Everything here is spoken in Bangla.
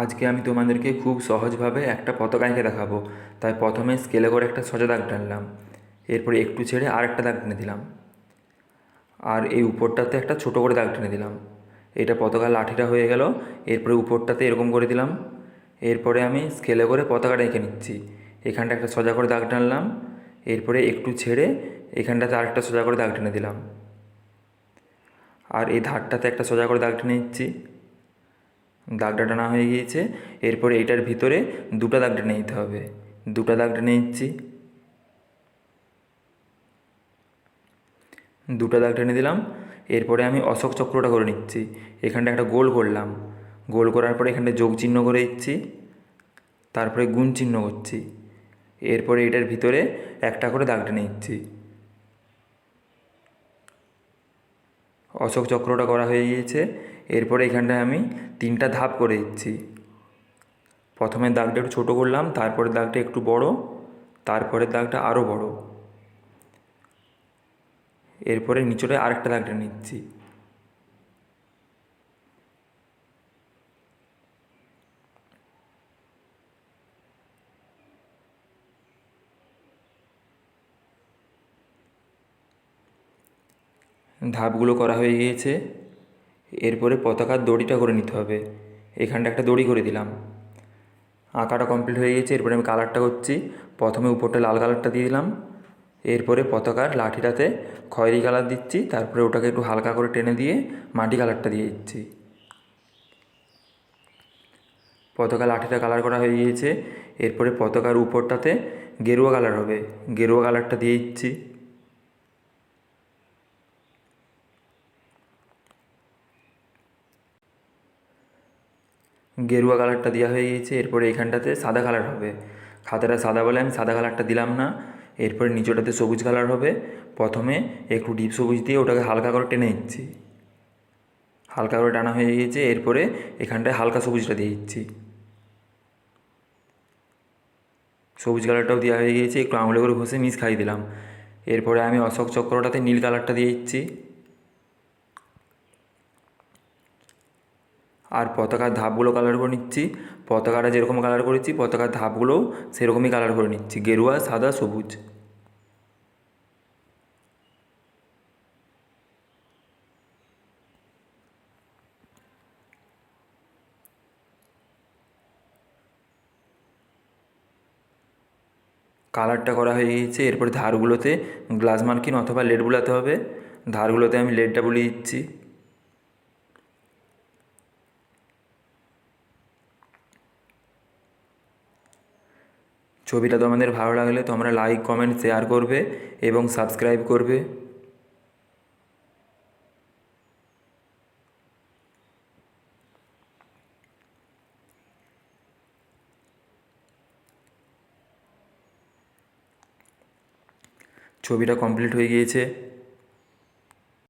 আজকে আমি তোমাদেরকে খুব সহজভাবে একটা পতাকা এঁকে দেখাবো। তাই প্রথমে স্কেলে করে একটা সোজা দাগ টানলাম, এরপরে একটু ছেড়ে আর একটা দাগ টেনে দিলাম, আর এই উপরটাতে একটা ছোট করে দাগ টেনে দিলাম। এটা পতাকার লাঠিটা হয়ে গেল। এরপরে উপরটাতে এরকম করে দিলাম। এরপরে আমি স্কেলে করে পতাকাটা এঁকে নিচ্ছি। এখানটা একটা সোজা করে দাগ টানলাম, এরপরে একটু ছেড়ে এখানটাতে আরেকটা সোজা করে দাগ টেনে দিলাম, আর এই ধারটাতে একটা সোজা করে দাগ টেনে নিচ্ছি। দাগটা টানা হয়ে গিয়েছে। এরপরে এটার ভিতরে দুটো দাগ টেনে নিতে হবে। দুটো দাগ টেনে নিচ্ছি, দুটো দাগ টেনে দিলাম। এরপরে আমি অশোক চক্রটা করে নিচ্ছি। এখানটা একটা গোল করলাম, গোল করার পরে এখানটা যোগ চিহ্ন করে দিচ্ছি, তারপরে গুণ চিহ্ন করছি। এরপরে এটার ভিতরে একটা করে দাগ টেনে নিচ্ছি। অশোক চক্রটা করা হয়ে গিয়েছে। এরপরে এখানটায় আমি তিনটা ধাপ করে দিচ্ছি। প্রথমের দাগটা একটু ছোটো করলাম, তারপরের দাগটা একটু বড়, তারপরের দাগটা আরও বড়। এরপরে নিচরে আরেকটা দাগ টেনে নিচ্ছি। ধাপগুলো করা হয়ে গিয়েছে। এরপরে পতাকার দড়িটা করে নিতে হবে। এখানটা একটা দড়ি করে দিলাম। আঁকাটা কমপ্লিট হয়ে গেছে। এরপরে আমি কালারটা করছি। প্রথমে উপরটা লাল কালারটা দিয়ে দিলাম, এরপরে পতাকার লাঠিটাতে খয়েরি কালার দিচ্ছি, তারপরে ওটাকে একটু হালকা করে টেনে দিয়ে মাটি কালারটা দিয়ে দিচ্ছি। পতাকা লাঠিটা কালার করা হয়ে গিয়েছে। এরপরে পতাকার উপরটাতে গেরুয়া কালার হবে, গেরুয়া কালারটা দিয়ে দিচ্ছি। গেরুয়া কালারটা দেওয়া হয়ে গিয়েছে। এরপরে এখানটাতে সাদা কালার হবে। খাতাটা সাদা বলে আমি সাদা কালারটা দিলাম না। এরপরে নিচটাতে সবুজ কালার হবে। প্রথমে একটু ডিপ সবুজ দিয়ে ওটাকে হালকা করে টেনে দিচ্ছি। হালকা করে টানা হয়ে গিয়েছে। এরপরে এখানটায় হালকা সবুজটা দিয়ে দিচ্ছি। সবুজ কালারটাও দেওয়া হয়ে গিয়েছে। একটু আঙুলে করে ঘষে মিশ খাইয়ে দিলাম। এরপরে আমি অশোক চক্রটাতে নীল কালারটা দিয়ে দিচ্ছি। আর পতাকার ধাপগুলো কালার করে নিচ্ছি। পতাকাটা যেরকম কালার করেছি পতাকার ধাপগুলোও সেরকমই কালার করে নিচ্ছি, গেরুয়া, সাদা, সবুজ। কালারটা করা হয়ে গিয়েছে। এরপরে ধারগুলোতে গ্লাস মার্কিন অথবা লেড বোলাতে হবে। ধারগুলোতে আমি লেডটা বুলিয়ে দিচ্ছি। ছবিটা তোমাদের ভালো লাগলে তোমরা লাইক, কমেন্ট, শেয়ার করবে এবং সাবস্ক্রাইব করবে। ছবিটা কমপ্লিট হয়ে গিয়েছে।